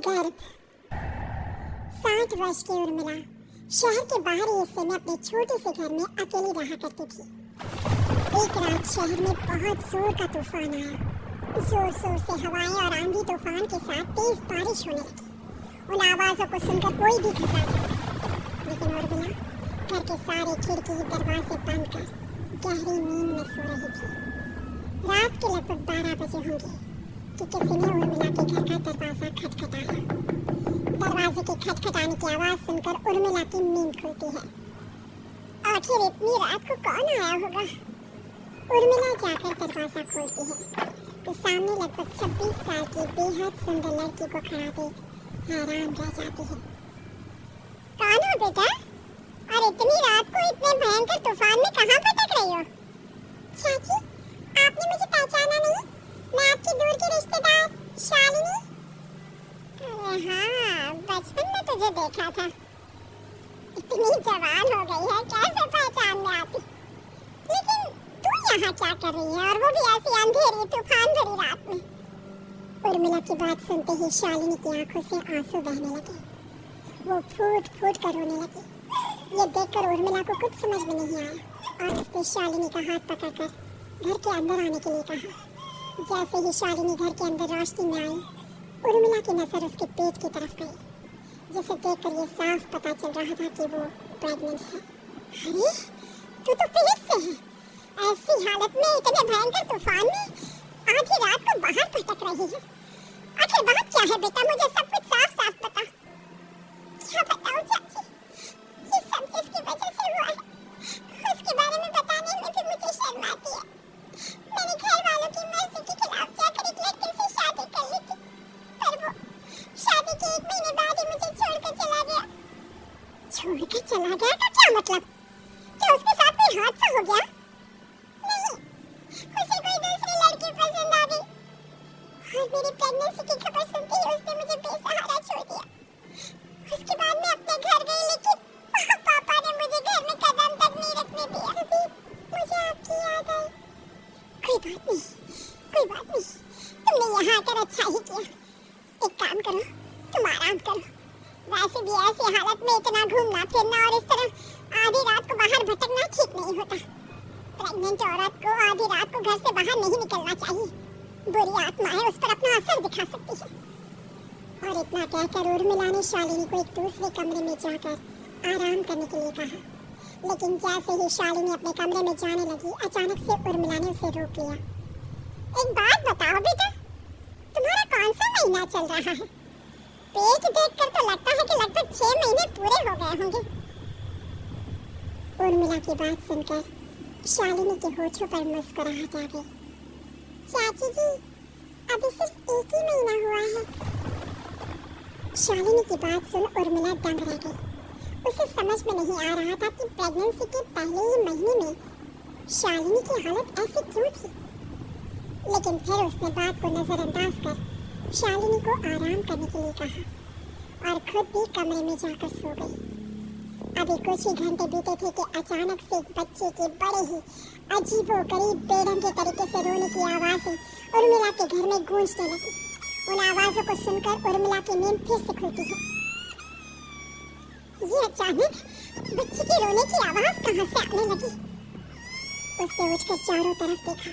गर्भ। 60 वर्ष की उर्मिला शहर के बाहरी हिस्से में अपने छोटे से घर में अकेली रहा करती थी। एक रात शहर में बहुत जोर का तूफान आया। जोर जोर से हवाएं और आंधी तूफान के साथ तेज बारिश होने लगी। उन आवाजों को सुनकर कोई भी घबरा जाता, लेकिन उर्मिला घर के सारे खिड़की दरवाजे बंद कर गहरी नींद में सो रही थी। रात के लगभग 12 बजे होंगे कि किसी ने उर्मिला के घर का दरवाजा खटखटाया। दरवाजे के खटखटाने की आवाज सुनकर उर्मिला की नींद खुलती है। आखिर इतनी रात को कौन आया होगा? उर्मिला जाकर दरवाजा खोलती है तो सामने लगभग 26 साल की बेहद सुंदर लड़की को खड़ा देख हैरान रह जाती है। कौन हो बेटा? और इतनी रात को इतने भयंकर तूफान में कहाँ भटक रही हो? चाची, आपने मुझे पहचाना नहीं? मैं आपकी दूर की रिश्तेदार शालिनी। अरे हाँ, बचपन में तुझे देखा था। इतनी जवान हो गई है, कैसे पहचान में आती? लेकिन तू यहाँ क्या कर रही है, और वो भी ऐसी अंधेरी तूफान भरी रात में? उर्मिला की बात सुनते ही शालिनी की आंखों से आंसू बहने लगे। वो फूट फूट कर रोने लगी। ये देखकर उर्मिला को कुछ समझ में नहीं आया और उसने शालिनी का हाथ पकड़कर घर के अंदर आने के लिए कहा। जैसे ही शालिनी घर के अंदर रोशनी में आई, उर्मिला की नजर उसके पेट की तरफ गई, जिसे देखकर ये साफ पता चल रहा था कि वो प्रेग्नेंट है। अरे, तू तो पेट से है। ऐसी हालत में इतने भयंकर तूफान में आधी रात को बाहर भटक रही है। आखिर बात क्या है बेटा? मुझे सब कुछ साफ साफ बता। क्या बताऊं चाची? ये सब जिसकी वजह से हुआ है, उसके बारे में बताने में भी मुझे शर्म आती है। मैंने घर वालों की मर्जी के खिलाफ जाकर एक लड़के से शादी कर ली थी, पर वो शादी के 1 महीने बाद ही मुझे छोड़कर चला गया। छोड़कर चला गया का क्या मतलब? क्या उसके साथ कोई हादसा हो गया? नहीं, उसे कोई दूसरी लड़की पसंद आ गई और मेरी प्रेगनेंसी की खबर सुनते ही उसने मुझे बेसहारा छोड़ दिया। उसके बाद मैं अपने घर गई, लेकिन पापा ने मुझे घर में कदम तक नहीं रखने दिया। अभी मुझे आपकी याद आई। कोई बात नहीं, कोई बात नहीं, तुमने यहाँ आकर अच्छा ही किया। एक काम करो, तुम आराम करो। वैसे भी ऐसी हालत में इतना घूमना फिरना और इस तरह आधी रात को बाहर भटकना ठीक नहीं होता। प्रेग्नेंट औरत को आधी रात को घर से बाहर नहीं निकलना चाहिए। बुरी आत्माएं उस पर अपना असर दिखा सकती है। और इतना कहकर उर्मिला ने शालिनी को एक दूसरे कमरे में जाकर आराम करने के लिए कहा। लेकिन जैसे ही शालिनी अपने कमरे में जाने लगी, अचानक से उर्मिला ने उसे रोक लिया। एक बात बताओ बेटा, तुम्हारा कौन सा महीना चल रहा है? पेट देखकर तो लगता है कि लगभग 6 महीने पूरे हो गए होंगे। उर्मिला की बात सुनकर शालिनी के होठों पर मुस्कुराहट आ गई। चाची जी, अभी सिर्फ 1 ही महीना हुआ है। शालिनी की बात सुन उर्मिला दंग रह गई। उसे समझ में नहीं आ रहा था कि प्रेगनेंसी के पहले ही महीने में शालिनी की हालत ऐसी क्यों थी। लेकिन फिर उसने बात को नजरअंदाज कर शालिनी को आराम करने के लिए कहा और खुद भी कमरे में जाकर सो गई। अभी कुछ ही घंटे बीते थे कि अचानक से एक बच्चे के बड़े ही अजीबोगरीब बेढंगे तरीके से रोने की आवाज़ें उर्मिला के घर में गूंजने लगी। उन आवाज़ों को सुनकर उर्मिला की नींद फिर से खुलती है। ये अचानक बच्चे के रोने की आवाज़ कहाँ से आने लगी? उसने उठकर चारों तरफ देखा,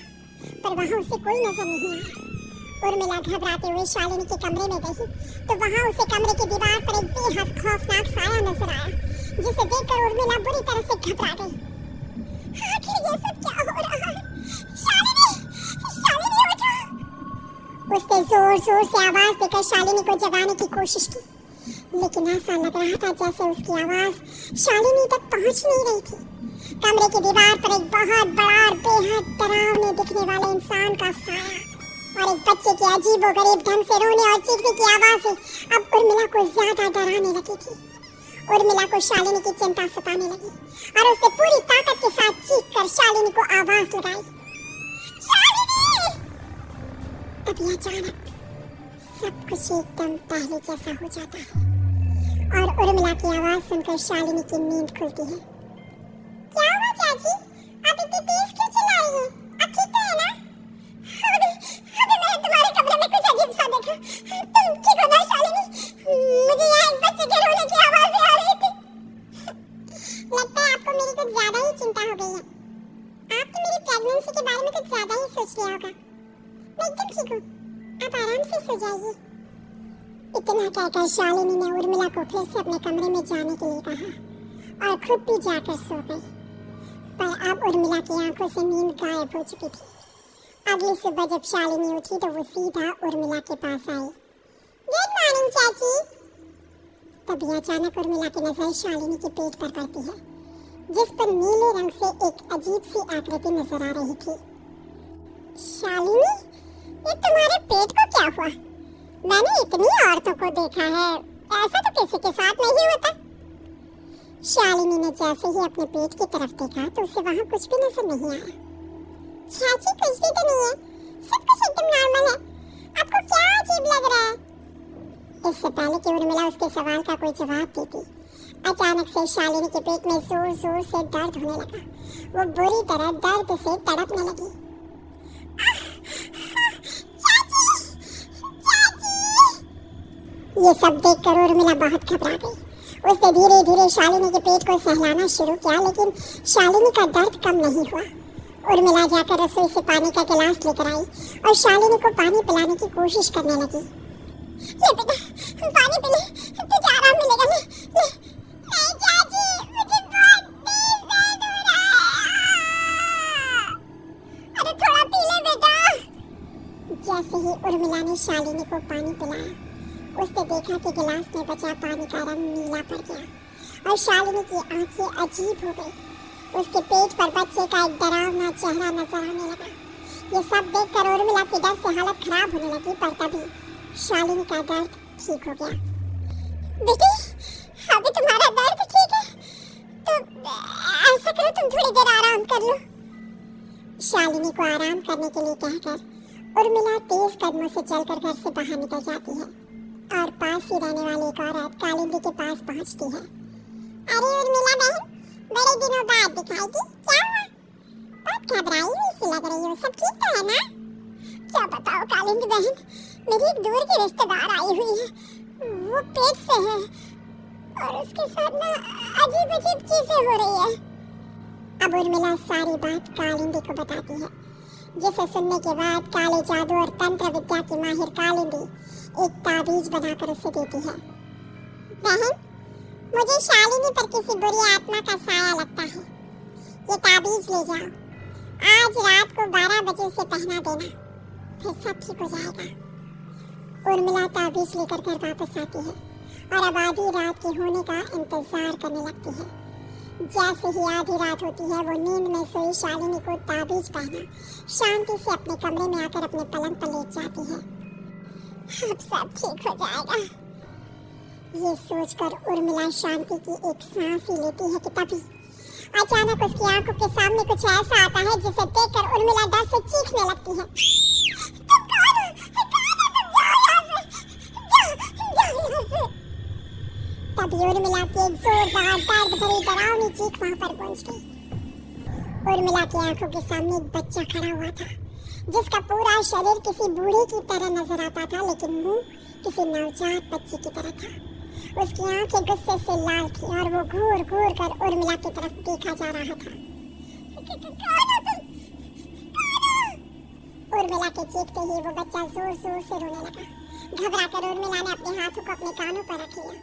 पर वहाँ उसे कोई नजर नहीं आया। उर्मिला घबराते हुए शालिनी के कमरे में गई तो वहाँ उसे कमरे की दीवार पर एक बेहद खौफनाक साया नजर आया, जिसे देखकर उर्मिला बुरी तरह से घबरा गई। आखिर ये सब क्या हो रहा है? शालिनी, शालिनी उठो! उसने जोर जोर से आवाज देकर शालिनी को जगाने की कोशिश की, लेकिन ऐसा लग रहा था जैसे उसकी आवाज शालिनी तक पहुंच नहीं रही थी। कमरे की दीवार पर एक बहुत बड़ा और बेहद डरावने दिखने वाले इंसान का साया और एक बच्चे के अजीबोगरीब ढंग से रोने और चीखने की आवाजें अब उर्मिला को ज्यादा डराने लगी थी। उर्मिला को शालिनी की चिंता सताने लगी और उसने पूरी ताकत के साथ चीखकर शालिनी को आवाज लगाई। शालिनी! तभी अचानक सब कुछ एकदम पहले जैसा हो जाता है और उर्मिला की आवाज सुनकर शालिनी की नींद खुलती है। क्या हुआ चाची? आप इतनी तेज क्यों चिल्ला रही हैं? आप ठीक तो है ना? अभी मैंने तुम्हारे कमरे में कुछ अजीब सा देखा। तुम ठीक हो ना शालिनी? ठीक हूँ, आप आराम से सो जाइए। इतना कहकर शालिनी ने उर्मिला को फिर से अपने कमरे में जाने के लिए कहा और खुद भी जाकर सो गई। पर अब उर्मिला की आंखों से नींद गायब हो चुकी थी। अगली सुबह जब शालिनी उठी तो वो सीधा उर्मिला के पास आई। गुड मॉर्निंग चाची। तभी अचानक उर्मिला की नजर शालिनी के पेट पर पड़ती है, जिस पर नीले रंग से एक अजीब सी आकृति नजर आ रही थी। शालिनी, ये तुम्हारे पेट को क्या हुआ? मैंने इतनी औरतों को देखा है, ऐसा तो किसी के साथ नहीं होता। शालिनी ने जैसे ही अपने पेट की तरफ देखा तो उसे वहाँ कुछ भी नजर नहीं आया। चाची, कुछ भी तो नहीं है, सब कुछ एकदम नॉर्मल है। आपको क्या अजीब लग रहा है? इससे पहले कि उर्मिला उसके सवाल का कोई जवाब देती, अचानक से शालिनी के पेट में जोर जोर से दर्द होने लगा। वो बुरी तरह दर्द से तड़पने लगी। ये सब देखकर उर्मिला बहुत घबरा गई। उसने धीरे धीरे शालिनी के पेट को सहलाना शुरू किया, लेकिन शालिनी का दर्द कम नहीं हुआ। उर्मिला जाकर रसोई से पानी का गिलास लेकर आई और शालिनी को पानी पिलाने की कोशिश करने लगी। ले बेटा, पानी पी ले, तुझे आराम मिलेगा। ले, ले। चाची, मुझे बहुत तेज दर्द हो रहा है। अरे थोड़ा पी ले बेटा। जैसे ही उर्मिला ने शालिनी को पानी पिलाया, उसने देखा कि गिलास में बचा पानी का रंग नीला पड़ गया और शालिनी की आंखें अजीब हो गई। उसके पेट पर बच्चे का एक डरावना चेहरा नजर आने लगा। ये सब देखकर उर्मिला की डर से हालत खराब होने लगी, पर तभी शालिनी का दर्द ठीक हो गया। बेटी, अभी तुम्हारा दर्द ठीक है, तो ऐसा करो तुम थोड़ी देर आराम कर लो। शालिनी को आराम करने के लिए कहकर उर्मिला तेज कदमों से चलकर घर से बाहर निकल जाती है और पास ही रहने वाली एक औरत कालिंदी के पास पहुंचती है। अरे उर्मिला बहन, बड़े दिनों बाद दिखाई दी, क्या हुआ? बहुत घबराई हुई सी लग रही हो, सब ठीक तो है ना? क्या बताओ कालिंदी बहन, मेरी एक दूर की रिश्तेदार आई हुई है, वो पेट से है और उसके साथ ना अजीब अजीब चीजें हो रही है। अब उर्मिला सारी बात कालिंदी को बताती है, जिसे सुनने के बाद काले जादू और तंत्र विद्या की माहिर कालिंदी एक ताबीज बनाकर उसे देती है। बहन, मुझे शालिनी पर किसी बुरी आत्मा का साया लगता है। ये ताबीज ले जाओ, आज रात को 12 बजे उसे पहना देना, फिर सब ठीक हो जाएगा। उर्मिला ताबीज लेकर घर वापस आती है और अब आधी रात के होने का इंतजार करने लगती है। जैसे ही आधी रात होती है, वो नींद में सोई शालिनी को ताबीज पहना शांति से अपने कमरे में आकर अपने पलंग पर लेट जाती है। अब सब ठीक हो जाएगा, ये सोचकर उर्मिला शांति की एक सांस ही लेती है कि तभी अचानक उसकी आंखों के सामने कुछ ऐसा आता है जिसे देखकर उर्मिला डर से चीखने लगती है। तुम कौन हो? तुम जाओ यहाँ से। तभी उर्मिला की एक जोरदार दर्द भरी डरावनी चीख वहां पर पहुंच गई। उर्मिला की आंखों के सामने एक बच्चा खड़ा हुआ था, जिसका पूरा शरीर किसी बूढ़े की तरह नजर आता था, लेकिन मुंह किसी नवजात बच्चे की तरह था। उसकी आंखें गुस्से से लाल थी और वो घूर घूर कर उर्मिला की तरफ देखा जा रहा था। उर्मिला के चीखते ही वो बच्चा जोर जोर से रोने लगा। घबरा कर उर्मिला ने अपने हाथों को अपने कानों पर रख लिया।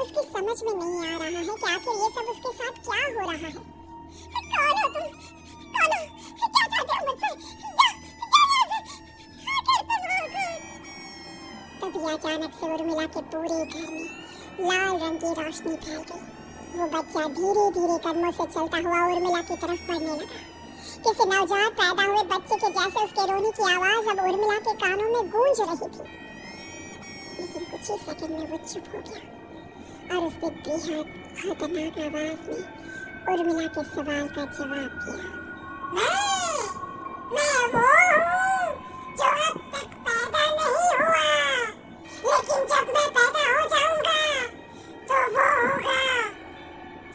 उसकी समझ में नहीं आ रहा है कि आखिर ये सब उसके साथ क्या हो रहा है। कौन हो तुम? कौन हो? क्या चाहते हो मुझसे? तभी अचानक से उर्मिला के पूरे घर में लाल रंग की रोशनी फैल गई। वो बच्चा धीरे धीरे कदमों से चलता हुआ उर्मिला की तरफ बढ़ने लगा। किसी नवजात पैदा हुए बच्चे के जैसे उसके रोने की आवाज अब उर्मिला के कानों में गूंज रही थी। लेकिन कुछ ही सेकंड में वो चुप हो गया और उसने बेहद खतरनाक आवाज में उर्मिला के सवाल का जवाब दिया। मैं वो हूँ जो अब तक पैदा नहीं हुआ, लेकिन जब मैं पैदा हो जाऊंगा तो वो होगा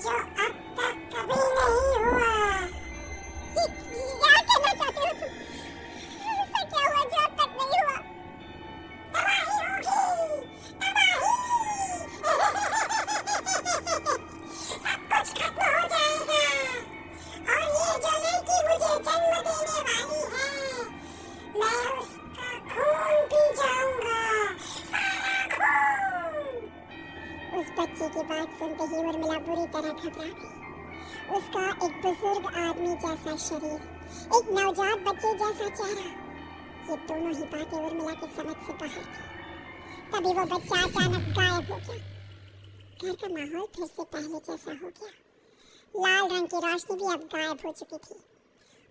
जो अब तक कभी नहीं हुआ। क्या कहना चाहते हो तुम? ऐसा क्या हुआ जो अब तक नहीं हुआ? तबाही होगी, तबाही। सब कुछ खत्म हो जाएगा और ये जो लड़की मुझे जन्म देने वाली है की बात सुनते ही उर्मिला बुरी तरह घबरा गई। उसका एक बुजुर्ग आदमी जैसा शरीर, एक नवजात बच्चे जैसा चेहरा, ये दोनों ही बातें उर्मिला की समझ से बाहर थी। तभी वो बच्चा अचानक गायब हो गया। घर का माहौल फिर से पहले जैसा हो गया। लाल रंग की रोशनी भी अब गायब हो चुकी थी।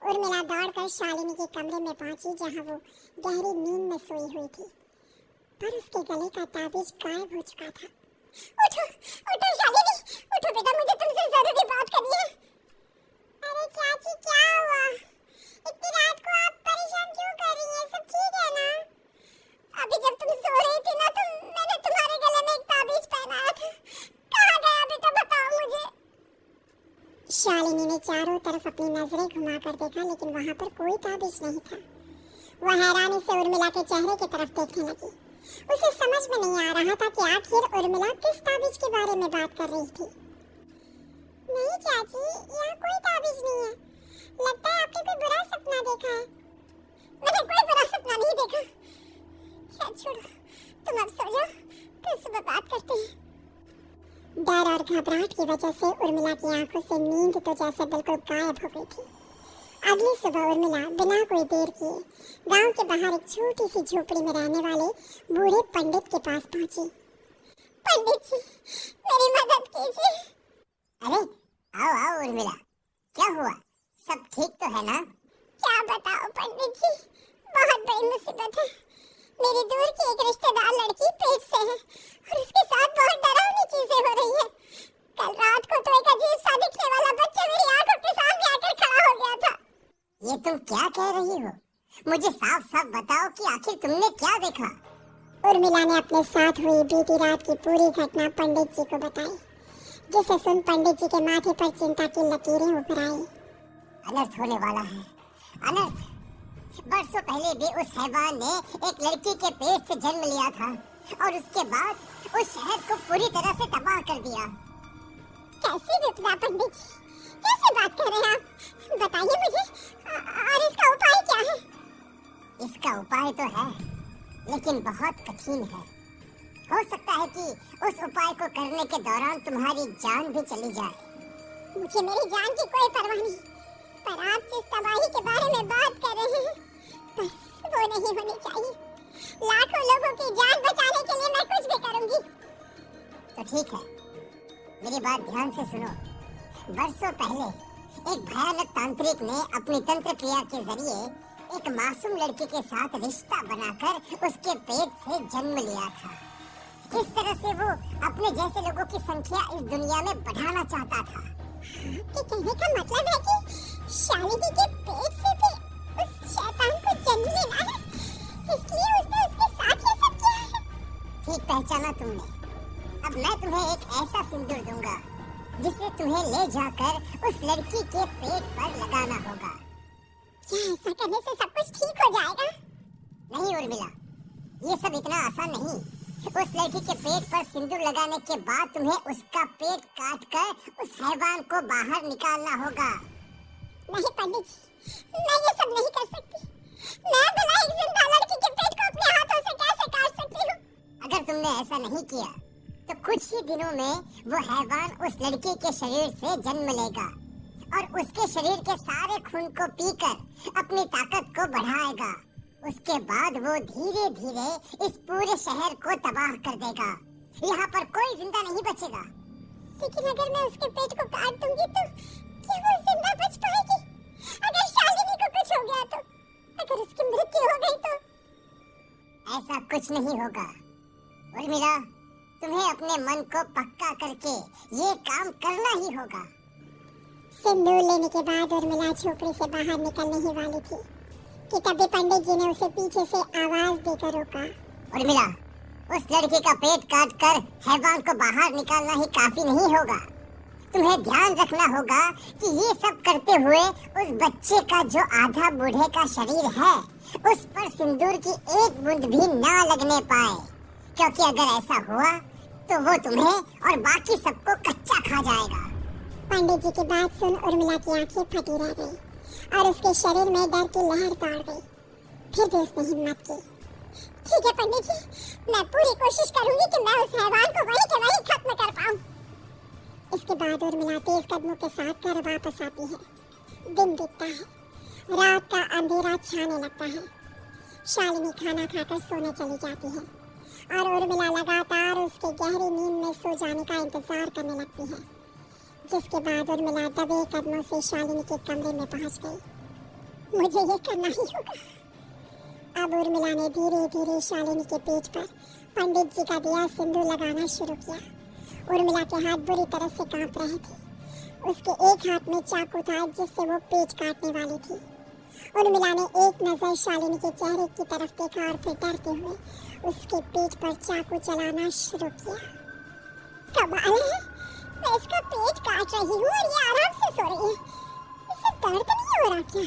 उर्मिला दौड़कर शालिनी के कमरे में पहुंची, जहां वो गहरी नींद में सोई हुई थी, पर उसके गले का ताबीज गायब हो चुका था। उठो, उठो शालिनी, उठो बेटा, मुझे तुमसे जरूरी बात करनी है। अरे चाची, क्या हुआ? इतनी रात को आप परेशान क्यों कर रही हैं? सब ठीक है ना? अभी जब तुम सो रही थी ना, तो मैंने तुम्हारे गले में एक ताबीज पहनाया था। कहाँ गया बेटा, बताओ मुझे। शालिनी ने चारों तरफ अपनी नजरें घुमाकर देखा, लेकिन वहां पर कोई ताबीज नहीं था। वह हैरानी से उर्मिला के चेहरे की तरफ देखने लगी। उसे समझ में नहीं आ रहा था कि आखिर उर्मिला किस ताबीज के बारे में बात कर रही थी। नहीं चाची, यहाँ कोई ताबीज नहीं है। लगता है आपने कोई बुरा सपना देखा है। मैंने कोई बुरा सपना नहीं देखा। क्या, छोड़ो, तुम अब सो जाओ, फिर सुबह बात करते हैं। डर और घबराहट की वजह से उर्मिला की आंखों से नींद तो जैसे बिल्कुल गायब हो गई थी। अगली सुबह उर्मिला बिना कोई देर किए गांव के बाहर एक छोटी सी झोपड़ी में रहने वाले बूढ़े पंडित के पास पहुंची। पंडित जी, मेरी मदद कीजिए। अरे आओ आओ उर्मिला, क्या हुआ? सब ठीक तो है ना? क्या बताओ पंडित जी, बहुत बड़ी मुसीबत है। मेरी दूर की एक रिश्तेदार लड़की पेट से है और उसके साथ बहुत डरावनी चीजें हो रही है। कल रात को तो एक अजीब सा दिखने वाला बच्चा मेरी आंखों के सामने आकर खड़ा हो गया था। ये तुम क्या कह रही हो? मुझे साफ साफ बताओ कि आखिर तुमने क्या देखा? उर्मिला ने अपने साथ हुई बीती रात की पूरी घटना पंडित जी को बताई, जिसे सुन पंडित जी के माथे पर चिंता की लकीरें उभर आई। अनर्थ होने वाला है, अनर्थ। बरसों पहले भी उस हैवान ने एक लड़की के पेट से जन्म लिया था और उसके बाद उस शहर को पूरी तरह से तबाह कर दिया। कैसी विपदा पंडित जी, कैसे बात कर रहे हैं आप? बताइए मुझे, और इसका उपाय क्या है? इसका उपाय तो है, लेकिन बहुत कठिन है। हो सकता है कि उस उपाय को करने के दौरान तुम्हारी जान भी चली जाए। मुझे मेरी जान की कोई परवाह नहीं, पर आप जिस तबाही के बारे में बात कर रहे हैं, बस वो नहीं होनी चाहिए। लाखों लोगों की जान बचाने के लिए मैं कुछ भी करूंगी। तो ठीक है, मेरी बात ध्यान से सुनो। बरसों पहले एक भयानक तांत्रिक ने अपनी तंत्र क्रिया के जरिए एक मासूम लड़की के साथ रिश्ता बनाकर उसके पेट से जन्म लिया था। इस तरह से वो अपने जैसे लोगों की संख्या इस दुनिया में बढ़ाना चाहता था। आपके कहने का मतलब है कि शालिनी के पेट से भी उस शैतान को जन्म लेना है, इसलिए उसने उसके साथ ये सब किया है। ठीक पहचाना तुमने। अब मैं तुम्हें एक ऐसा सिंदूर दूंगा जिसे तुम्हें ले जाकर उस लड़की के पेट पर लगाना होगा। क्या ऐसा करने से सब कुछ ठीक हो जाएगा? नहीं उर्मिला, ये सब इतना आसान नहीं। उस लड़की के पेट पर सिंदूर लगाने के बाद तुम्हें उसका पेट काटकर उस हैवान को बाहर निकालना होगा। नहीं पंडित जी, मैं ये सब नहीं कर सकती। मैं भला एक जिंदा लड़की के पेट को अपने हाथों से कैसे काट सकती हूँ? अगर तुमने ऐसा नहीं किया तो कुछ ही दिनों में वो हैवान उस लड़की के शरीर से जन्म लेगा और उसके शरीर के सारे खून को पीकर अपनी ताकत को बढ़ाएगा। उसके बाद वो धीरे धीरे इस पूरे शहर को तबाह कर देगा। यहाँ पर कोई जिंदा नहीं बचेगा। लेकिन अगर मैं उसके पेट को काट दूंगी तो क्या वो जिंदा बच पाएगी? अगर शालिनी को कुछ हो गया तो? अगर उसकी मृत्यु हो गई तो? ऐसा कुछ नहीं होगा उर्मिला, तुम्हें अपने मन को पक्का करके ये काम करना ही होगा। सिंदूर लेने के बाद उर्मिला झोपड़ी से बाहर निकलने ही वाली थी कि तभी पंडित जी ने उसे पीछे से आवाज देकर रोका। उर्मिला, उस लड़की का पेट काटकर हैवान को बाहर निकालना ही काफी नहीं होगा। तुम्हें ध्यान रखना होगा कि ये सब करते हुए उस बच्चे का जो आधा बूढ़े का शरीर है उस पर सिंदूर की एक बूंद भी ना लगने पाए, क्योंकि अगर ऐसा हुआ तो वो तुम्हें और बाकी सबको कच्चा खा जाएगा। पंडित जी की बात सुन उर्मिला की आंखें फटी रह गई और उसके शरीर में डर की लहर दौड़ गई। फिर भी उसने हिम्मत की। ठीक है पंडित जी, मैं पूरी कोशिश करूंगी कि मैं उस हैवान को वहीं के वहीं खत्म कर पाऊं। इसके बाद उर्मिला तेज कदमों के साथ घर वापस आती है। दिन बीतता है, रात का अंधेरा छाने लगता है। शालिनी खाना खाकर सोने चली जाती है और उर्मिला लगातार उसके गहरी नींद में सो जाने का इंतजार करने लगती है। जिसके बाद उर्मिला दबे कदमों से शालिनी के कमरे में पहुंच गई। मुझे ये करना ही होगा। अब उर्मिला ने धीरे धीरे शालिनी के पेट पर पंडित जी का दिया सिंदूर लगाना शुरू किया। उर्मिला के हाथ बुरी तरह से कांप रहे थे। उसके एक हाथ में चाकू था जिससे वो पेट काटने वाली थी। उर्मिला ने एक नजर शालिनी के चेहरे की तरफ देखा और फिर डरते हुए उसके पेट पर चाकू चलाना शुरू किया। कमाल है, मैं इसका पेट काट रही हूँ और ये आराम से सो रही है। इसे दर्द नहीं हो रहा क्या?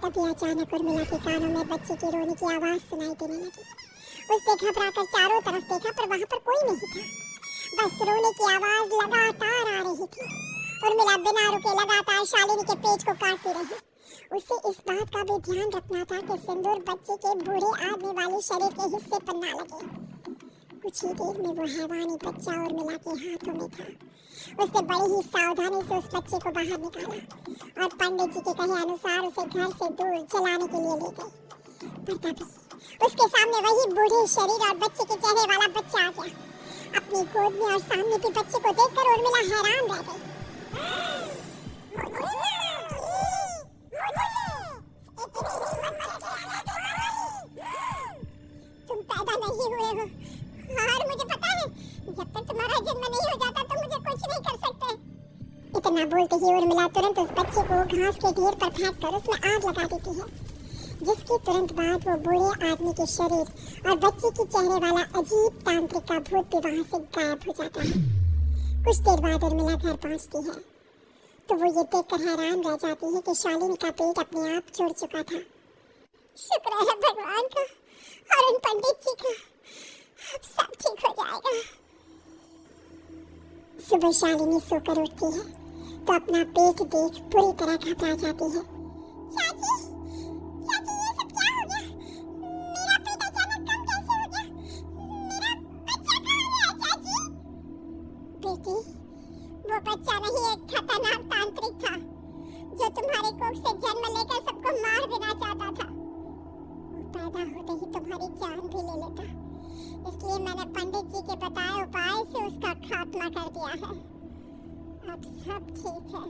तभी अचानक उर्मिला के कानों में बच्चे की रोने की आवाज सुनाई देने लगी। उसने घबराकर चारों तरफ देखा पर वहाँ पर कोई नहीं था। बस रोने की आवाज लगातार आ रही थी। उर्मिला बिना रुके लगातार शालिनी के पेट को काटती रही। उसे इस बात का भी ध्यान रखना था कि सिंदूर बच्चे के बूढ़े आदमी वाले शरीर के हिस्से पर ना लगे। कुछ ही देर में वो हैवानी बच्चा उर्मिला के हाथों में था। उसने बड़ी ही सावधानी से उस बच्चे को बाहर निकाला और पंडित जी के कहे अनुसार उसे घर से दूर चलाने के लिए ले गए। पर तभी उसके सामने वही बूढ़े शरीर और बच्चे के चेहरे वाला बच्चा आ गया। अपनी गोद में और सामने के बच्चे को देखकर उर्मिला हैरान रह गई। तुम पैदा नहीं हुए हो और मुझे पता है जब तक तुम्हारा जन्म नहीं हो जाता तो मुझे कुछ नहीं कर सकते। इतना बोलते ही उर्मिला तुरंत उस बच्चे को घास के ढेर पर फेंककर उसमें आग लगा देती है। जिसके तुरंत बाद वो बूढ़े आदमी के शरीर और बच्चे के चेहरे वाला अजीब तांत्रिक का भूत भी वहाँ से गायब हो जाता है। कुछ देर बाद उर्मिला घर पहुँचती है तो वो ये देखकर हैरान रह जाती है कि शालिनी का पेट अपने आप जुड़ चुका था। शुक्र है भगवान का और उन पंडित जी का, अब सब ठीक हो जाएगा। सुबह शालिनी सोकर उठती है तो अपना पेट देख पूरी तरह घबरा जाती है। चाची, चाची ये सब क्या हो गया? मेरा पेट अचानक कम कैसे हो गया? मेरा बच्चा कहाँ गया चाची? बेटी, वो बच्चा नहीं एक खतरनाक तांत्रिक था जो तुम्हारे कोख से जन्म लेकर सबको मार देना चाहता था। वो पैदा होते ही तुम्हारी जान भी ले लेता, इसलिए मैंने पंडित जी के बताए उपाय से उसका खात्मा कर दिया है। अब सब ठीक है।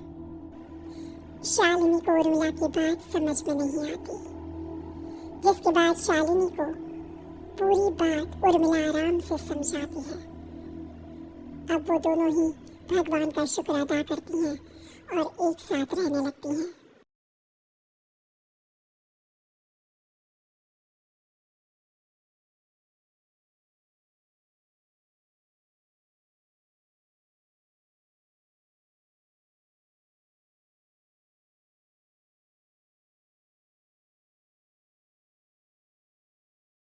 शालिनी को उर्मिला की बात समझ में नहीं आती। जिसके बाद शालिनी को पूरी बात उर्मिला आराम से समझाती है। अब वो दोनों ही भगवान का शुक्र अदा करती हैं और एक साथ रहने लगती हैं।